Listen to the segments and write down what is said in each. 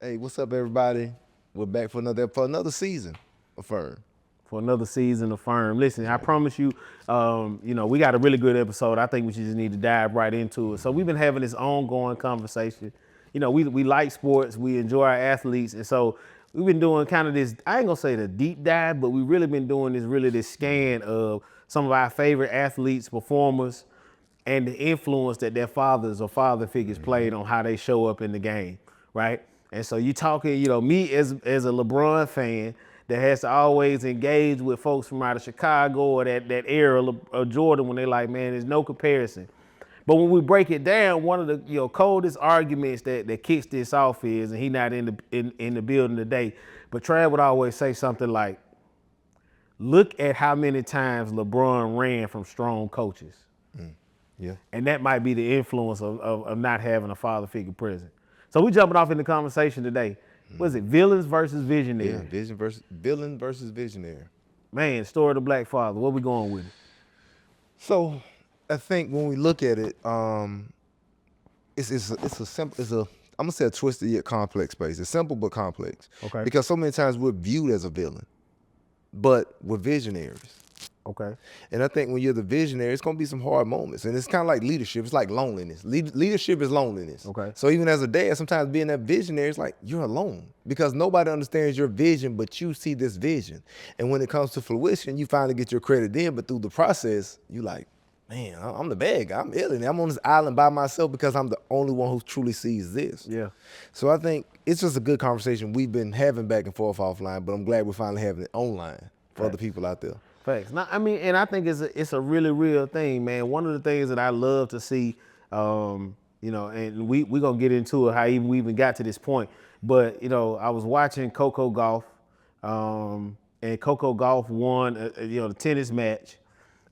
Hey, what's up, everybody? We're back for another season of Firm. For another season of Firm. Listen, I promise you, we got a really good episode. I think we should just need to dive right into it. So we've been having this ongoing conversation. We like sports, we enjoy our athletes, and so we've been doing kind of this. I ain't gonna say the deep dive, but we really been doing this scan of some of our favorite athletes, performers, and the influence that their fathers or father figures played on how they show up in the game, right? And so you talking, me as a LeBron fan that has to always engage with folks from out of Chicago or that era of Jordan when they're like, man, there's no comparison. But when we break it down, one of the coldest arguments that kicks this off is, and he not in the building today, but Trav would always say something like, look at how many times LeBron ran from strong coaches. Yeah. And that might be the influence of not having a father figure present. So we jumping off in the conversation today. What is it? Villains versus visionaries. Yeah, villain versus visionary. Man, story of the black father. Where we going with it? So I think when we look at it, it's a simple I'm gonna say a twisted yet complex space. It's simple but complex. Okay. Because so many times we're viewed as a villain, but we're visionaries. Okay. And I think when you're the visionary, it's gonna be some hard moments. And it's kind of like leadership. It's like loneliness. Leadership is loneliness. Okay. So even as a dad, sometimes being that visionary, it's like you're alone because nobody understands your vision, but you see this vision. And when it comes to fruition, you finally get your credit in, but through the process, you like, man, I'm the bad guy. I'm alien. I'm on this island by myself because I'm the only one who truly sees this. Yeah. So I think it's just a good conversation we've been having back and forth offline, but I'm glad we're finally having it online for other people out there. Facts. Now, and I think it's a really real thing, man. One of the things that I love to see, and we're gonna get into it how we even got to this point. But I was watching Coco Golf, and Coco Golf won, the tennis match,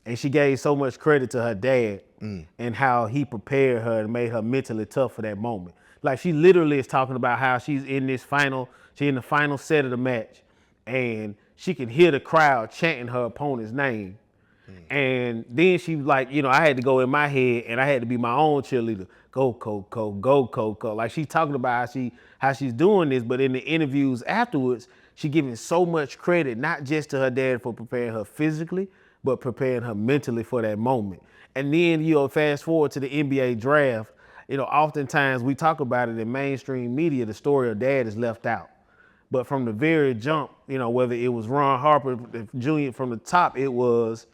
and she gave so much credit to her dad and how he prepared her and made her mentally tough for that moment. Like she literally is talking about how she's in the final set of the match, and she can hear the crowd chanting her opponent's name. And then she like, I had to go in my head and I had to be my own cheerleader. Go Coco, go Coco. Like she's talking about how she's doing this, but in the interviews afterwards, she giving so much credit, not just to her dad for preparing her physically, but preparing her mentally for that moment. And then, fast forward to the NBA draft, oftentimes we talk about it in mainstream media, the story of dad is left out. But from the very jump, whether it was Ron Harper Jr. from the top, it was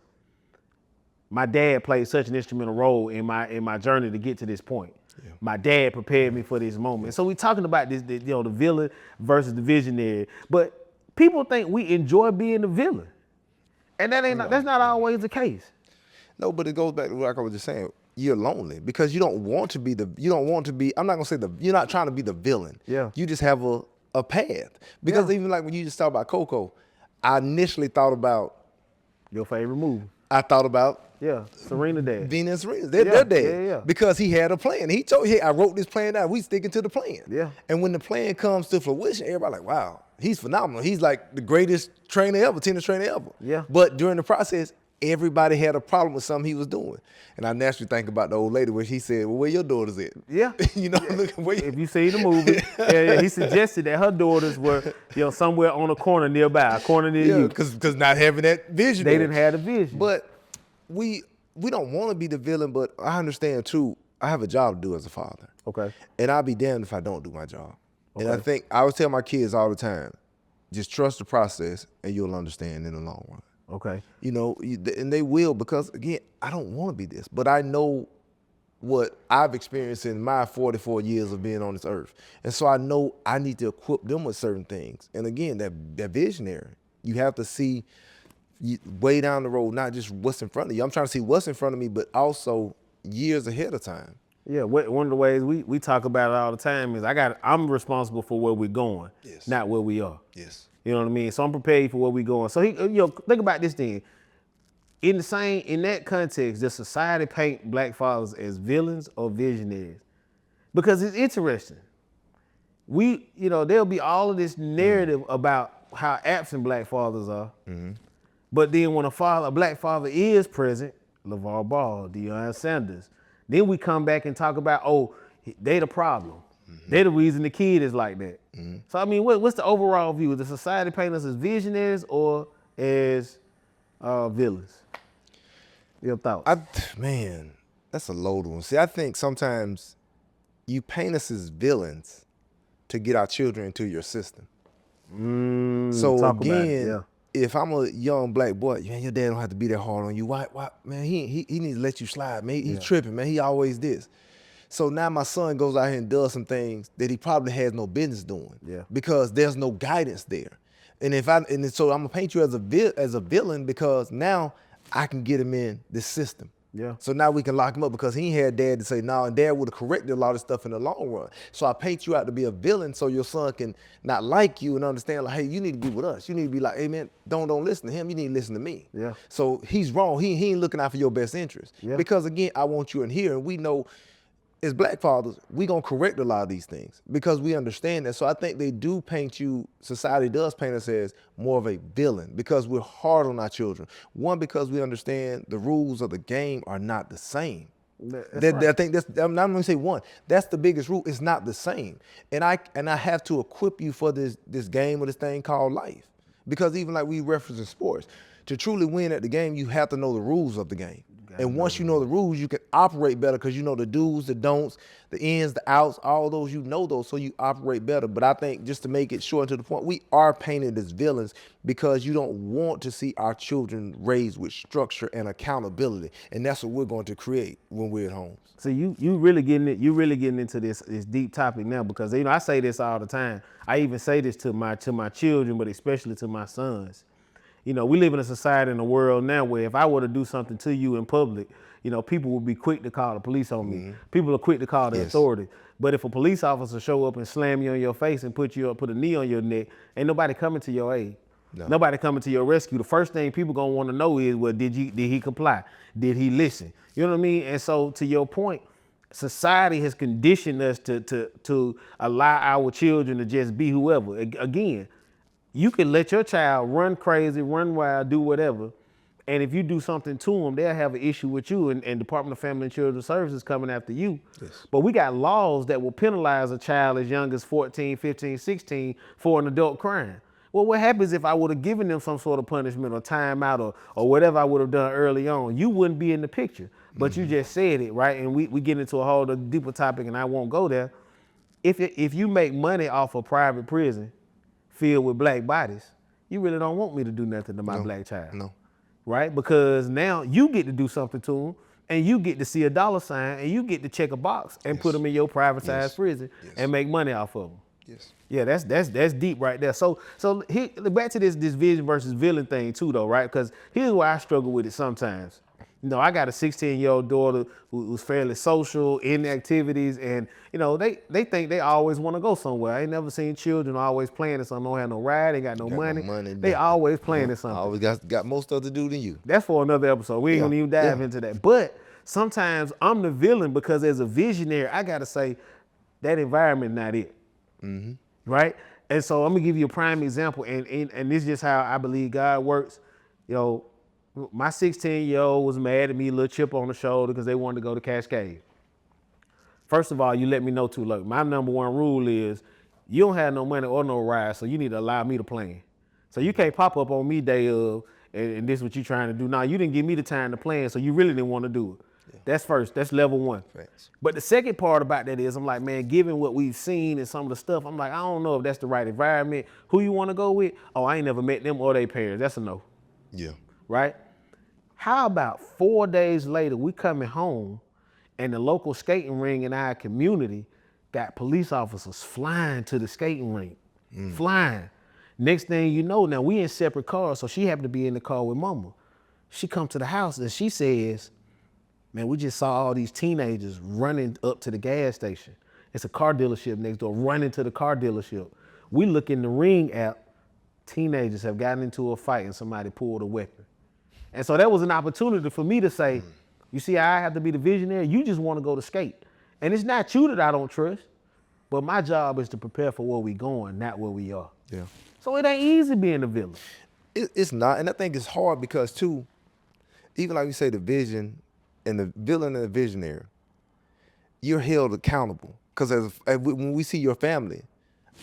my dad played such an instrumental role in my journey to get to this point. Yeah. My dad prepared me for this moment. Yeah. So we talking about this, the villain versus the visionary. But people think we enjoy being the villain, and that's not always the case. No, but it goes back to like I was just saying. You're lonely because you don't want to be I'm not gonna say you're not trying to be the villain. Yeah. You just have a path. Because even like when you just talk about Coco, I initially thought about your favorite movie. I thought about Serena dad. Venus Serena. Their dad. Yeah. Because he had a plan. He told me, hey, I wrote this plan out. We sticking to the plan. Yeah. And when the plan comes to fruition, everybody like, wow, he's phenomenal. He's like the greatest trainer ever, tennis trainer ever. Yeah. But during the process, everybody had a problem with something he was doing. And I naturally think about the old lady where she said, well, where your daughters at? Yeah. Look, if you see the movie, he suggested that her daughters were, somewhere on a corner nearby, a corner near you. Because not having that vision. They didn't have the vision. But we don't want to be the villain, but I understand too, I have a job to do as a father. Okay. And I'll be damned if I don't do my job. Okay. And I think I always tell my kids all the time, just trust the process and you'll understand in the long run. Okay. And they will, because again, I don't want to be this, but I know what I've experienced in my 44 years of being on this earth. And so I know I need to equip them with certain things. And again, that visionary, you have to see way down the road, not just what's in front of you. I'm trying to see what's in front of me, but also years ahead of time. Yeah, one of the ways we talk about it all the time is I'm responsible for where we're going, yes, not where we are. Yes. You know what I mean? So I'm prepared for where we're going. So think about this thing. In that context, does society paint black fathers as villains or visionaries? Because it's interesting. There'll be all of this narrative about how absent black fathers are. Mm-hmm. But then when a black father is present, LeVar Ball, Deion Sanders, then we come back and talk about, they the problem. They're the reason the kid is like that. So I mean, what's the overall view? Does society paint us as visionaries or as villains? Your thoughts? Man, that's a loaded one. See, I think sometimes you paint us as villains to get our children into your system. So Talk about it. again, Yeah. if I'm a young black boy, man, your dad don't have to be that hard on you. Why, man, he needs to let you slide, man. He tripping, man. He always this. So now my son goes out here and does some things that he probably has no business doing. Yeah. Because there's no guidance there. And so I'm gonna paint you as a villain because now I can get him in this system. Yeah. So now we can lock him up because he ain't had dad to say no, and dad would have corrected a lot of stuff in the long run. So I paint you out to be a villain so your son can not like you and understand like, hey, you need to be with us. You need to be like, hey man, don't listen to him. You need to listen to me. Yeah. So he's wrong. He ain't looking out for your best interest. Yeah. Because again, I want you in here, and we know as black fathers, we gonna correct a lot of these things because we understand that. So I think they do paint you, society does paint us as more of a villain because we're hard on our children. One, because we understand the rules of the game are not the same. Right. I think I'm not gonna say one. That's the biggest rule. It's not the same. And I have to equip you for this game or this thing called life. Because even like we reference in sports, to truly win at the game, you have to know the rules of the game. And once you know the rules, you can operate better because you know the do's, the don'ts, the ins, the outs, all those, you know those, so you operate better. But I think just to make it short and to the point, we are painted as villains because you don't want to see our children raised with structure and accountability. And that's what we're going to create when we're at home. So you really getting into this deep topic now because I say this all the time. I even say this to my children, but especially to my sons. We live in a society in a world now where if I were to do something to you in public, people would be quick to call the police on me. People are quick to call the authority. But if a police officer show up and slam you on your face and put a knee on your neck, ain't nobody coming to your aid. No. Nobody coming to your rescue. The first thing people gonna want to know is, well, did he comply? Did he listen? You know what I mean? And so to your point, society has conditioned us to allow our children to just be whoever. Again, you can let your child run crazy, run wild, do whatever. And if you do something to them, they'll have an issue with you and Department of Family and Children's Services coming after you. Yes. But we got laws that will penalize a child as young as 14, 15, 16 for an adult crime. Well, what happens if I would have given them some sort of punishment or timeout or whatever I would have done early on? You wouldn't be in the picture. But you just said it, right? And we get into a whole deeper topic and I won't go there. If you make money off a private prison filled with black bodies, you really don't want me to do nothing to my black child. No. Right? Because now you get to do something to them and you get to see a dollar sign and you get to check a box and put them in your privatized prison and make money off of them. Yes. Yeah, that's deep right there. So back to this vision versus villain thing too though, right? Because here's where I struggle with it sometimes. I got a 16-year-old daughter who's fairly social, in activities, and they think they always want to go somewhere. I ain't never seen children always playing in something. Don't have no ride, ain't got no money. They always playing in something. Always got more stuff to do than you. That's for another episode. We ain't gonna even dive into that. But sometimes I'm the villain because as a visionary, I gotta say that environment not it. Right? And so I'm gonna give you a prime example, and this is just how I believe God works. My 16-year-old was mad at me, a little chip on the shoulder because they wanted to go to Cascade. First of all, you let me know too late. My number one rule is you don't have no money or no ride, so you need to allow me to plan. So you can't pop up on me day of and this is what you trying to do. Now, you didn't give me the time to plan, so you really didn't want to do it. Yeah. That's first. That's level one. Thanks. But the second part about that is I'm like, man, given what we've seen and some of the stuff, I'm like, I don't know if that's the right environment. Who you want to go with? Oh, I ain't never met them or their parents. That's a no. Yeah. Right? How about 4 days later, we coming home and the local skating ring in our community got police officers flying to the skating rink, flying. Next thing you know, now we in separate cars, so she happened to be in the car with mama. She come to the house and she says, man, we just saw all these teenagers running up to the gas station. It's a car dealership next door, running to the car dealership. We look in the Ring app, teenagers have gotten into a fight and somebody pulled a weapon. And so that was an opportunity for me to say, you see, I have to be the visionary. You just want to go to skate. And it's not you that I don't trust, but my job is to prepare for where we going, not where we are. Yeah. So it ain't easy being a villain. It's not. And I think it's hard because too, even like you say, the vision and the villain and the visionary, you're held accountable. Because when we see your family,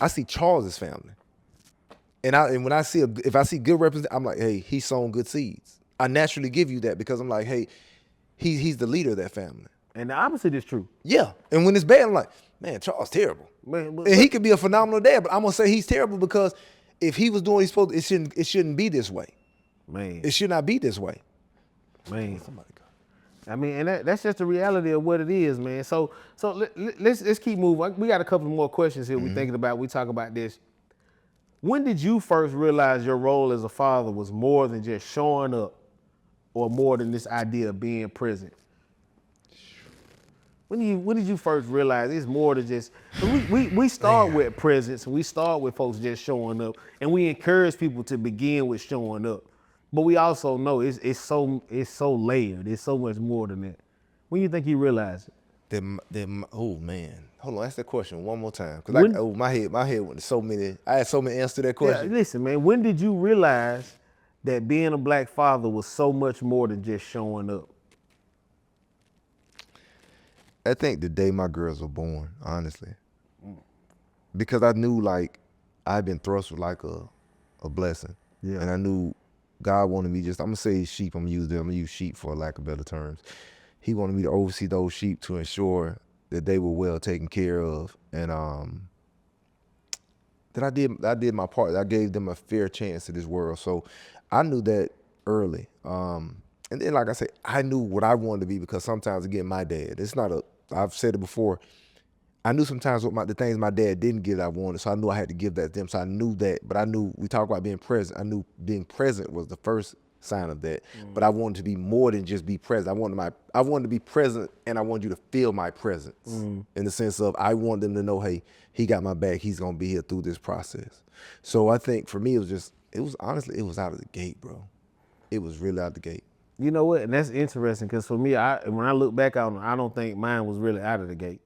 I see Charles's family. And when I see if I see good representation, I'm like, hey, he's sown good seeds. I naturally give you that because I'm like, hey, he's the leader of that family. And the opposite is true. Yeah. And when it's bad, I'm like, man, Charles terrible. Man, and he could be a phenomenal dad, but I'm gonna say he's terrible because if he was doing what he's supposed to, it shouldn't be this way. Man. It should not be this way. Man. Somebody go. I mean, and that's just the reality of what it is, man. So let's keep moving. We got a couple more questions here. We're thinking about. We talk about this. When did you first realize your role as a father was more than just showing up, or more than this idea of being present? When did you first realize it's more than just? We start with presence, and we start with folks just showing up, and we encourage people to begin with showing up. But we also know it's so layered. It's so much more than that. When you think you realize it? Oh man, hold on. Ask that question one more time, because When- my head went to so many. I had so many answers to that question. Yeah, listen, man. When did you realize that being a black father was so much more than just showing up? I think the day my girls were born, honestly, because I knew like I'd been thrust with like a blessing, Yeah. and I knew God wanted me I'm gonna say sheep. I'm gonna use sheep for lack of better terms. He wanted me to oversee those sheep to ensure that they were well taken care of, and that I did my part. I gave them a fair chance to this world. So I knew that early. And then, like I said, I knew what I wanted to be because sometimes, again, my dad, I've said it before, I knew sometimes the things my dad didn't get I wanted, so I knew I had to give that to them. So I knew that, but I knew, we talk about being present, I knew being present was the first sign of that. But I wanted to be more than just be present. I wanted to be present, and I wanted you to feel my presence in the sense of I want them to know, hey, he got my back. He's gonna be here through this process. So I think for me, it was honestly out of the gate, bro. It was really out the gate. You know what? And that's interesting because for me, when I look back on it, I don't think mine was really out of the gate,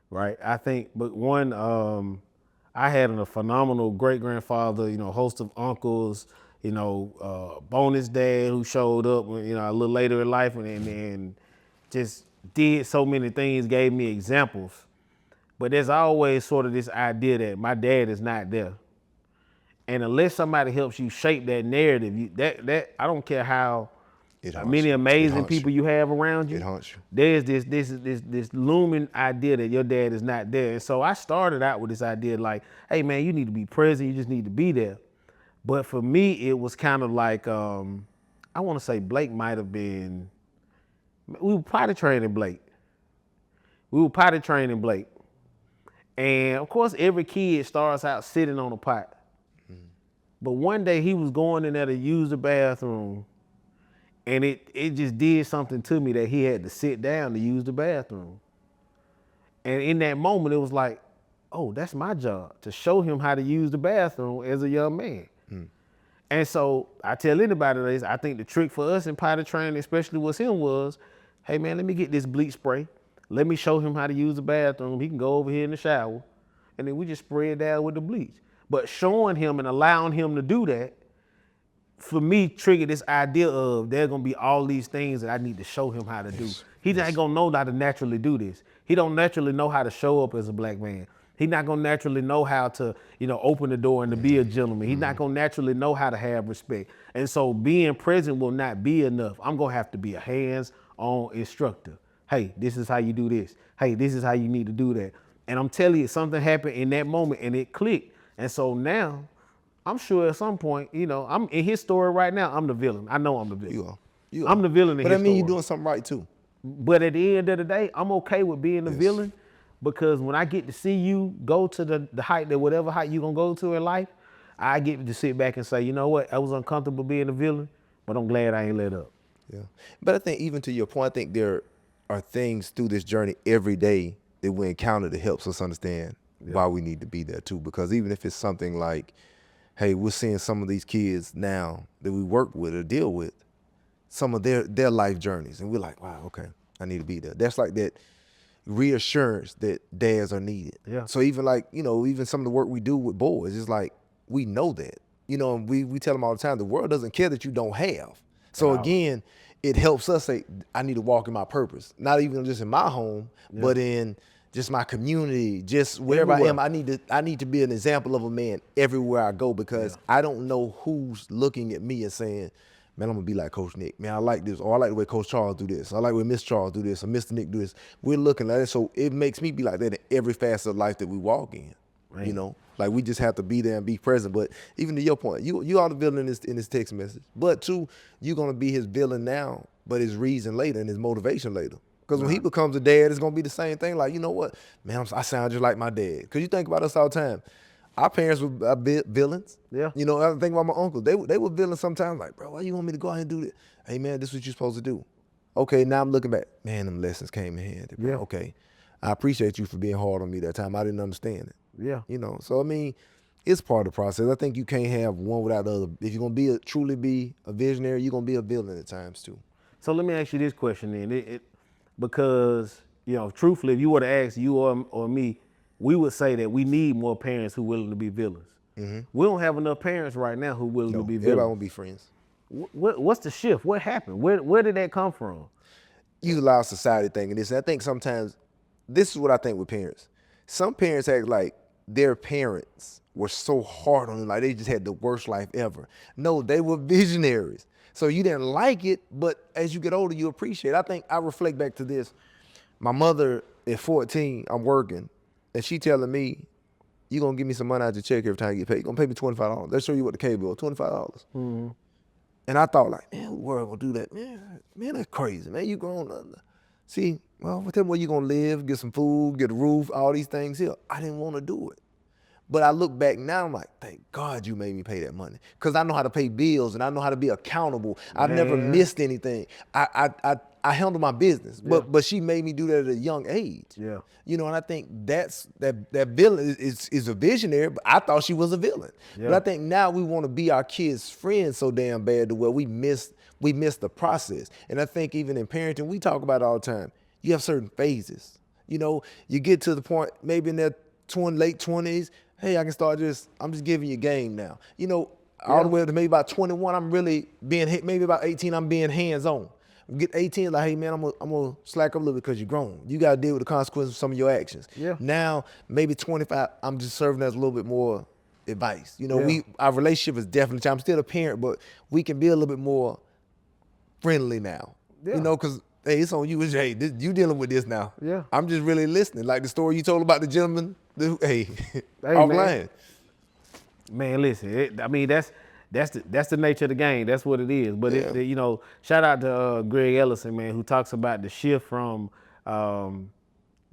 right? I think, but one, I had a phenomenal great grandfather, host of uncles, bonus dad who showed up, a little later in life and just did so many things, gave me examples. But there's always sort of this idea that my dad is not there. And unless somebody helps you shape that narrative, that I don't care how many amazing people you have around you. It haunts you. There's this looming idea that your dad is not there. And so I started out with this idea like, hey man, you need to be present, you just need to be there. But for me, it was kind of like, I want to say Blake might have been, we were potty training Blake. And of course, every kid starts out sitting on a pot. But one day he was going in there to use the bathroom, and it just did something to me that he had to sit down to use the bathroom. And in that moment, it was like, oh, that's my job, to show him how to use the bathroom as a young man. And so I tell anybody this, I think the trick for us in potty training, especially with him, was, hey man, let me get this bleach spray. Let me show him how to use the bathroom. He can go over here in the shower, and then we just spray it down with the bleach. But showing him and allowing him to do that, for me, triggered this idea of there are gonna be all these things that I need to show him how to do. He's not gonna know how to naturally do this. He don't naturally know how to show up as a black man. He's not gonna naturally know how to, open the door and to be a gentleman. He's not gonna naturally know how to have respect. And so being present will not be enough. I'm gonna have to be a hands-on instructor. Hey, this is how you do this. Hey, this is how you need to do that. And I'm telling you, something happened in that moment and it clicked. And so now, I'm sure at some point, I'm in his story right now, I'm the villain. I know I'm the villain. You are. I'm the villain in his story. But I mean, you're doing something right too. But at the end of the day, I'm okay with being the villain, because when I get to see you go to the height, that whatever height you're gonna go to in life, I get to sit back and say, you know what, I was uncomfortable being a villain, but I'm glad I ain't let up. Yeah. But I think even to your point, I think there are things through this journey every day that we encounter that helps us understand why we need to be there too. Because even if it's something like, hey, we're seeing some of these kids now that we work with or deal with, some of their life journeys, and we're like, wow, okay, I need to be there. That's like that reassurance that dads are needed. Yeah. So even like, even some of the work we do with boys, it's like, we know that, and we tell them all the time, the world doesn't care that you don't have. So again, it helps us say, I need to walk in my purpose, not even just in my home, but in just my community, just wherever I am. I need to be an example of a man everywhere I go, because I don't know who's looking at me and saying, man, I'm gonna be like Coach Nick. Man, I like this, or I like the way Coach Charles do this. I like the way Miss Charles do this, or Mr. Nick do this. We're looking at it, so it makes me be like that in every facet of life that we walk in. Right. You know, like we just have to be there and be present. But even to your point, you are the villain in this text message. But two, you're gonna be his villain now, but his reason later and his motivation later. Because when he becomes a dad, it's gonna be the same thing. Like, you know what, man, I sound just like my dad. Because you think about us all the time. Our parents were villains. Yeah. You know, I think about my uncles. They were villains sometimes. Like, bro, why you want me to go out and do this? Hey, man, this is what you're supposed to do. Okay, now I'm looking back. Man, them lessons came in handy. Bro. Yeah. Okay, I appreciate you for being hard on me that time. I didn't understand it. Yeah. You know, so I mean, it's part of the process. I think you can't have one without the other. If you're gonna truly be a visionary, you're gonna be a villain at times too. So let me ask you this question then, because truthfully, if you were to ask you or me, we would say that we need more parents who willing to be villains. Mm-hmm. We don't have enough parents right now who willing to be villains. Everybody won't be friends. What's the shift? What happened? Where did that come from? You allow society thinking this. And I think sometimes, this is what I think with parents. Some parents act like their parents were so hard on them, like they just had the worst life ever. No, they were visionaries. So you didn't like it, but as you get older, you appreciate it. I think I reflect back to this. My mother at 14, I'm working, and she telling me, you gonna give me some money out your check every time you get paid. You're gonna pay me $25. Let's show you what the cable bill, $25. Mm-hmm. And I thought like, man, who world gonna do that? Man, that's crazy, man. You grown up. See, well, tell me where you gonna live, get some food, get a roof, all these things here. I didn't wanna do it. But I look back now, I'm like, thank God you made me pay that money. Because I know how to pay bills and I know how to be accountable. I've never missed anything. I handle my business. Yeah. But she made me do that at a young age. Yeah. You know, and I think that villain is a visionary, but I thought she was a villain. Yeah. But I think now we want to be our kids' friends so damn bad to where we miss the process. And I think even in parenting, we talk about it all the time. You have certain phases. You know, you get to the point maybe in their late 20s, hey, I'm just giving you game now. You know, all the way up to maybe about 21, I'm really being, maybe about 18, I'm being hands-on. Get 18, like, hey, man, I'm gonna slack up a little bit because you're grown. You got to deal with the consequences of some of your actions. Yeah. Now, maybe 25, I'm just serving as a little bit more advice. You know, our relationship is definitely, I'm still a parent, but we can be a little bit more friendly now. Yeah. You know, because, hey, it's on you. You dealing with this now. Yeah. I'm just really listening. Like the story you told about the gentleman, hey man. Man, listen, that's the nature of the game. That's what it is. But shout out to Greg Ellison, man, who talks about the shift from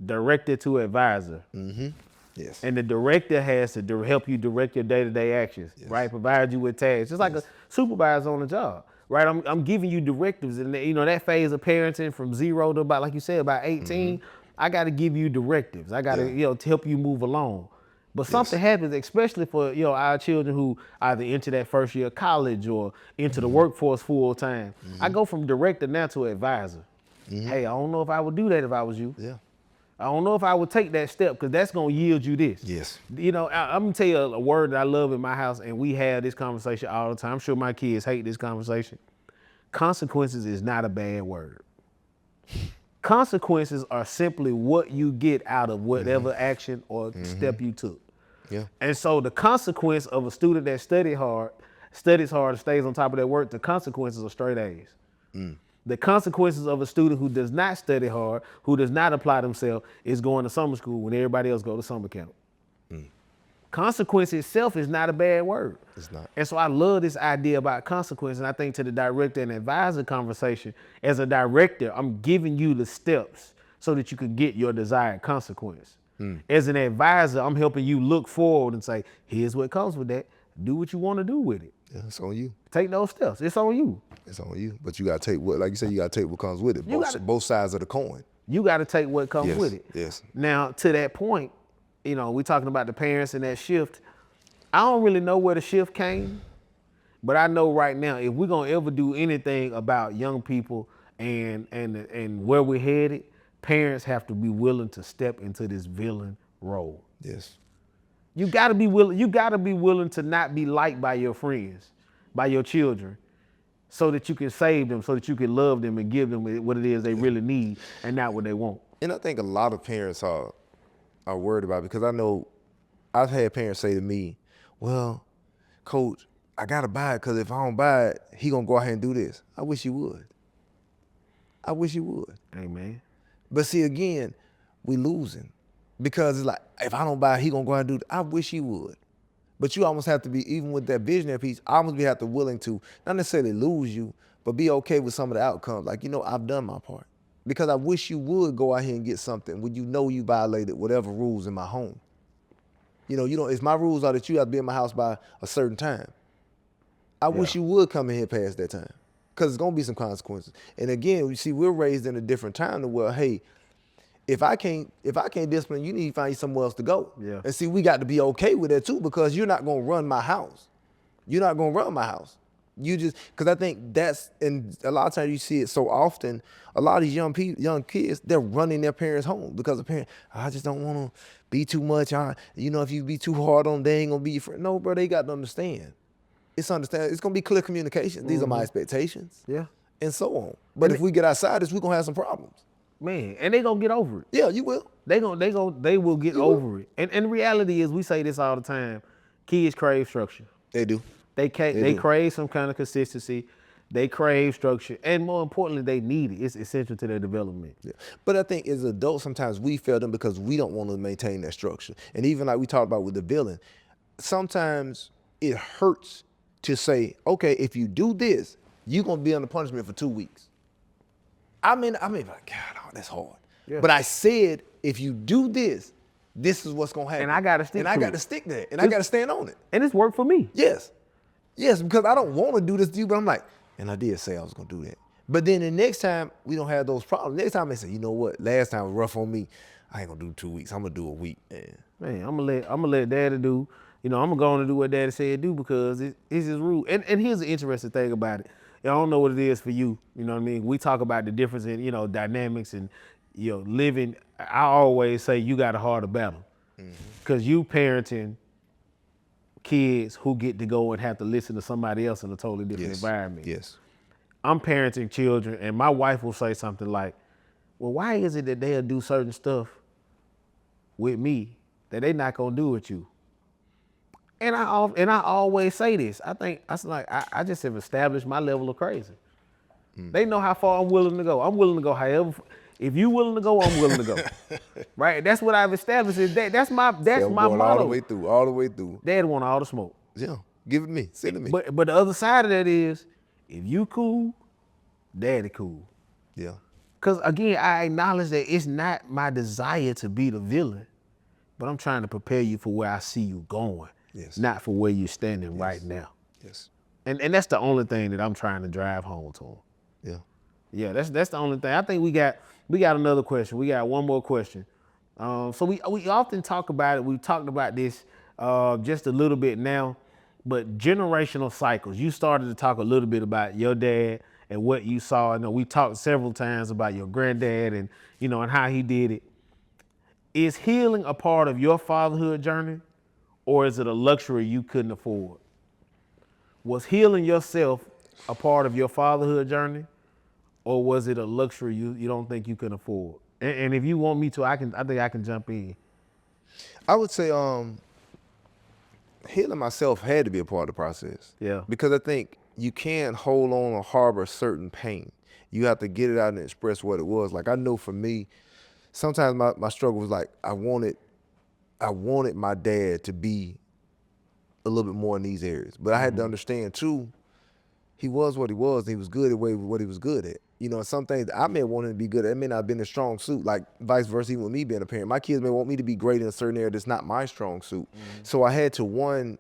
director to advisor. Mm-hmm. Yes. And the director has to help you direct your day-to-day actions, right? Provide you with tasks, just like a supervisor on the job, right? I'm giving you directives, and that phase of parenting from 0 to about, like you said, about 18. Mm-hmm. I got to give you directives. I got to to help you move along. But something happens, especially for our children who either enter that first year of college or into the workforce full time. Mm-hmm. I go from director now to advisor. Mm-hmm. Hey, I don't know if I would do that if I was you. Yeah. I don't know if I would take that step because that's gonna yield you this. Yes. I'm gonna tell you a word that I love in my house, and we have this conversation all the time. I'm sure my kids hate this conversation. Consequences is not a bad word. Consequences are simply what you get out of whatever action or step you took. Yeah. And so the consequence of a student that studies hard, and stays on top of their work, the consequences are straight A's. Mm. The consequences of a student who does not study hard, who does not apply themselves, is going to summer school when everybody else go to summer camp. Mm. Consequence itself is not a bad word. It's not. And so I love this idea about consequence. And I think to the director and advisor conversation, as a director, I'm giving you the steps so that you can get your desired consequence. As an advisor, I'm helping you look forward and say, here's what comes with that. Do what you want to do with it. Yeah, it's on you. Take those steps. It's on you. It's on you. But you got to take like you said, you got to take what comes with it. Both sides of the coin. You got to take what comes with it. Yes. Now, to that point, we're talking about the parents and that shift. I don't really know where the shift came, but I know right now, if we're going to ever do anything about young people and where we're headed, parents have to be willing to step into this villain role. Yes. You gotta be willing. You gotta be willing to not be liked by your friends, by your children, so that you can save them, so that you can love them and give them what it is they really need and not what they want. And I think a lot of parents are are worried about, because I know I've had parents say to me, well, coach, I gotta buy it because if I don't buy it, he gonna go ahead and do this. I wish you would. I wish you would. Amen. But see, again, we losing because it's like, if I don't buy it, he gonna go ahead and do it. I wish he would. But you almost have to be, even with that visionary piece, I almost have to willing to not necessarily lose you, but be okay with some of the outcomes. Like, I've done my part. Because I wish you would go out here and get something when you violated whatever rules in my home. If my rules are that you have to be in my house by a certain time, I wish you would come in here past that time, because it's gonna be some consequences. And again, you see, we're raised in a different time to where, hey, if I can't discipline, you need to find you somewhere else to go. Yeah. And see, we got to be okay with that too, because you're not gonna run my house. You're not gonna run my house. Because I think and a lot of times you see it so often. A lot of these young kids, they're running their parents home because the parents, I just don't want to be too much. If you be too hard on them, they ain't gonna be your friend. No, bro, they got to understand. It's gonna be clear communication. These are my expectations. Yeah. And so on. But if we get outside this, we're gonna have some problems. Man, and they gonna get over it. Yeah, you will. They will get over it. And the reality is, we say this all the time, kids crave structure. They do. They do. crave some kind of consistency. They crave structure. And more importantly, they need it. It's essential to their development. Yeah. But I think as adults, sometimes we fail them because we don't want to maintain that structure. And even like we talked about with the villain, sometimes it hurts to say, okay, if you do this, you're going to be under punishment for 2 weeks. I mean, like, God, that's hard. Yeah. But I said, if you do this, this is what's going to happen. And I got to stick to it. And I got to stick to it. And I got to stand on it. And it's worked for me. Yes, because I don't want to do this to you, but I'm like, and I did say I was going to do that. But then the next time, we don't have those problems. Next time they say, you know what, last time was rough on me. I ain't going to do 2 weeks. I'm going to do a week. Man, I'm going to let daddy do, I'm going to go on and do what daddy said do, because it's his rule. And here's the interesting thing about it. I don't know what it is for you. You know what I mean? We talk about the difference in, dynamics and, living. I always say you got a harder battle, because you parenting kids who get to go and have to listen to somebody else in a totally different environment. Yes. I'm parenting children, and my wife will say something like, well, why is it that they'll do certain stuff with me that they not gonna do with you? And I always say this. I just have established my level of crazy. They know how far I'm willing to go. I'm willing to go however. If you willing to go, I'm willing to go. Right? That's what I've established. That's my motto. All the way through. Dad want all the smoke. Yeah, give it me. Send it to me. But the other side of that is, if you cool, daddy cool. Yeah. Because again, I acknowledge that it's not my desire to be the villain, but I'm trying to prepare you for where I see you going. Yes. Not for where you're standing right now. Yes. And that's the only thing that I'm trying to drive home to him. Yeah. Yeah, that's the only thing. I think we got another question. We got one more question. So we often talk about it. We've talked about this just a little bit now, but generational cycles. You started to talk a little bit about your dad and what you saw. I know we talked several times about your granddad and and how he did it. Is healing a part of your fatherhood journey, or is it a luxury you couldn't afford? Was healing yourself a part of your fatherhood journey, or was it a luxury you don't think you can afford? And if you want me to, I think I can jump in. I would say healing myself had to be a part of the process. Yeah. Because I think you can't hold on or harbor certain pain. You have to get it out and express what it was. Like, I know for me, sometimes my struggle was like, I wanted my dad to be a little bit more in these areas. But I had to understand too, he was what he was, and he was good at what he was good at. Some things I may want him to be good at, it may not have been a strong suit, like vice versa, even with me being a parent. My kids may want me to be great in a certain area that's not my strong suit. So I had to,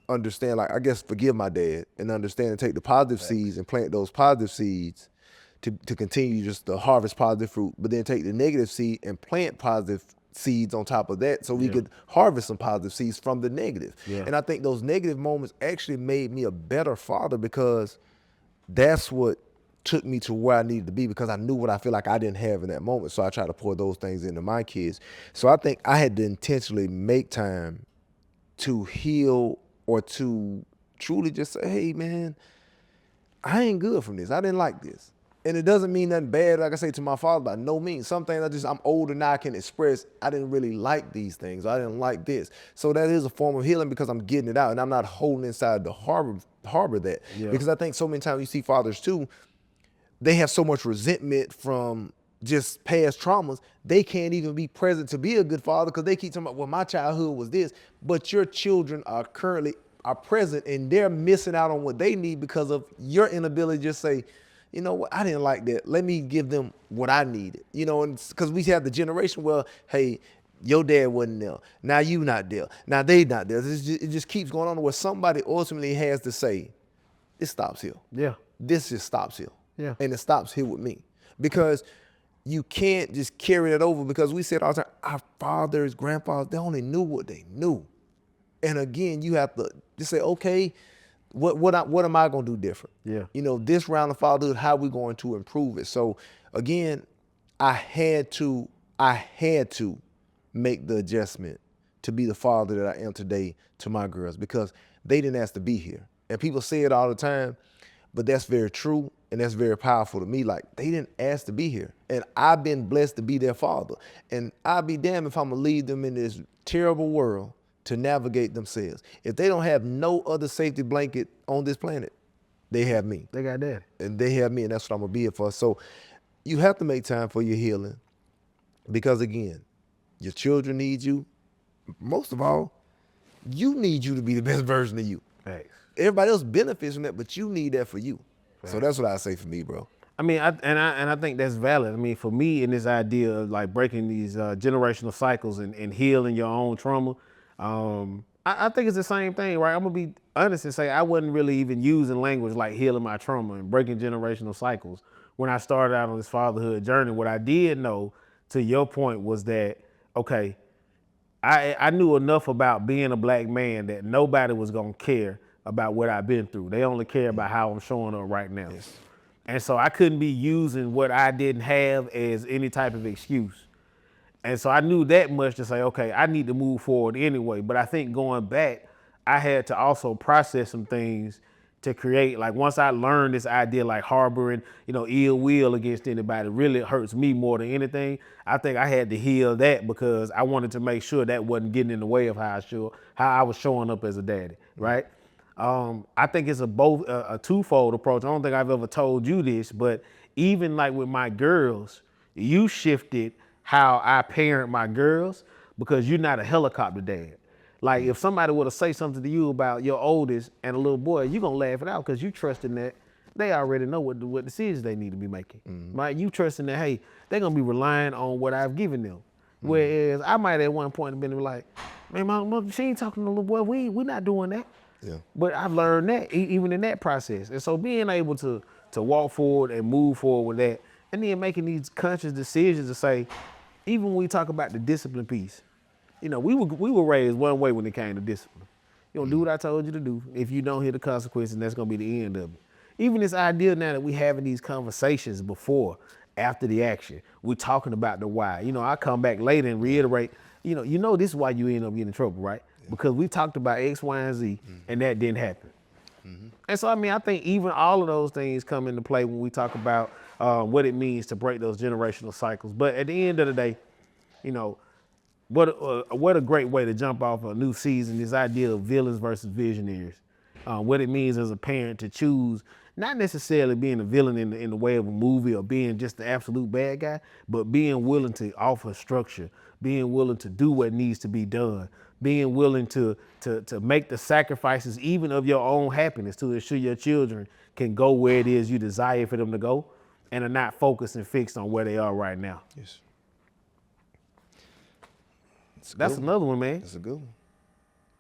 understand, like, I guess forgive my dad and understand and take the positive seeds and plant those positive seeds to continue just to harvest positive fruit, but then take the negative seed and plant positive seeds on top of that so we could harvest some positive seeds from the negative. Yeah. And I think those negative moments actually made me a better father, because that's what took me to where I needed to be, because I knew what I feel like I didn't have in that moment. So I tried to pour those things into my kids. So I think I had to intentionally make time to heal, or to truly just say, hey man, I ain't good from this. I didn't like this. And it doesn't mean nothing bad, like I say to my father, by no means. Some things I'm older now, I can express, I didn't really like these things. I didn't like this. So that is a form of healing because I'm getting it out and I'm not holding inside the harbor that. Yeah. Because I think so many times you see fathers too, they have so much resentment from just past traumas, they can't even be present to be a good father because they keep talking about, well, my childhood was this, but your children are present and they're missing out on what they need because of your inability to just say, you know what, I didn't like that. Let me give them what I needed. You know, and because we have the generation where, hey, your dad wasn't there. Now you not there. Now they not there. It just keeps going on where somebody ultimately has to say, it stops here. Yeah. This just stops here. Yeah. And it stops here with me. Because you can't just carry it over because we said all the time, our fathers, grandfathers, they only knew what they knew. And again, you have to just say, okay, what am I gonna do different? Yeah. You know, this round of fatherhood, how are we going to improve it? So again, I had to make the adjustment to be the father that I am today to my girls because they didn't ask to be here. And people say it all the time, but that's very true and that's very powerful to me. Like, they didn't ask to be here. And I've been blessed to be their father. And I'll be damned if I'm gonna leave them in this terrible world to navigate themselves. If they don't have no other safety blanket on this planet, they have me. They got daddy. And they have me, and that's what I'm gonna be here for. So you have to make time for your healing because again, your children need you. Most of all, you need you to be the best version of you. Thanks. Everybody else benefits from that, but you need that for you. So that's what I say for me, bro. I mean, I think that's valid. I mean, for me, in this idea of like breaking these generational cycles and healing your own trauma, I think it's the same thing, right? I'm gonna be honest and say I wasn't really even using language like healing my trauma and breaking generational cycles when I started out on this fatherhood journey. What I did know, to your point, was that okay, I knew enough about being a black man that nobody was gonna care about what I've been through. They only care about how I'm showing up right now. Yes. And so I couldn't be using what I didn't have as any type of excuse. And so I knew that much to say, okay, I need to move forward anyway. But I think going back, I had to also process some things to create, like once I learned this idea, like harboring, ill will against anybody really hurts me more than anything. I think I had to heal that because I wanted to make sure that wasn't getting in the way of how I was showing up as a daddy, right? I think it's a twofold approach. I don't think I've ever told you this, but even like with my girls, you shifted how I parent my girls because you're not a helicopter dad. Like if somebody were to say something to you about your oldest and a little boy, you're gonna laugh it out because you trusting that they already know what decisions they need to be making. Right? You trusting that, hey, they're gonna be relying on what I've given them. Whereas I might at one point have been like, man, mom, she ain't talking to the little boy. We not doing that. Yeah. But I've learned that even in that process. And so being able to walk forward and move forward with that, and then making these conscious decisions to say, even when we talk about the discipline piece, we were raised one way when it came to discipline. You don't do what I told you to do. If you don't hear the consequences, that's gonna be the end of it. Even this idea now that we having these conversations before, after the action, we're talking about the why. I come back later and reiterate, this is why you end up getting in trouble, right? Because we talked about X, Y, and Z, and that didn't happen. And so, I think even all of those things come into play when we talk about what it means to break those generational cycles. But at the end of the day, what a great way to jump off a new season, this idea of villains versus visionaries. What it means as a parent to choose, not necessarily being a villain in the way of a movie or being just the absolute bad guy, but being willing to offer structure, being willing to do what needs to be done, being willing to make the sacrifices even of your own happiness to ensure your children can go where it is you desire for them to go and are not focused and fixed on where they are right now. Yes. That's another one, man. That's a good one.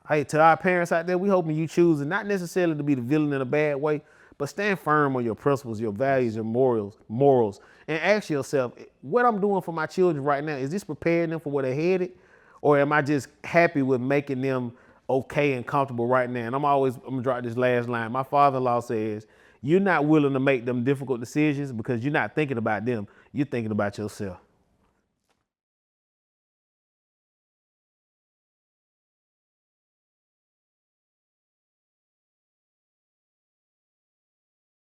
Hey, to our parents out there, we hoping you choosing not necessarily to be the villain in a bad way, but stand firm on your principles, your values, your morals, and ask yourself, what I'm doing for my children right now, is this preparing them for where they're headed? Or am I just happy with making them okay and comfortable right now? And I'm gonna drop this last line. My father-in-law says, you're not willing to make them difficult decisions because you're not thinking about them, you're thinking about yourself.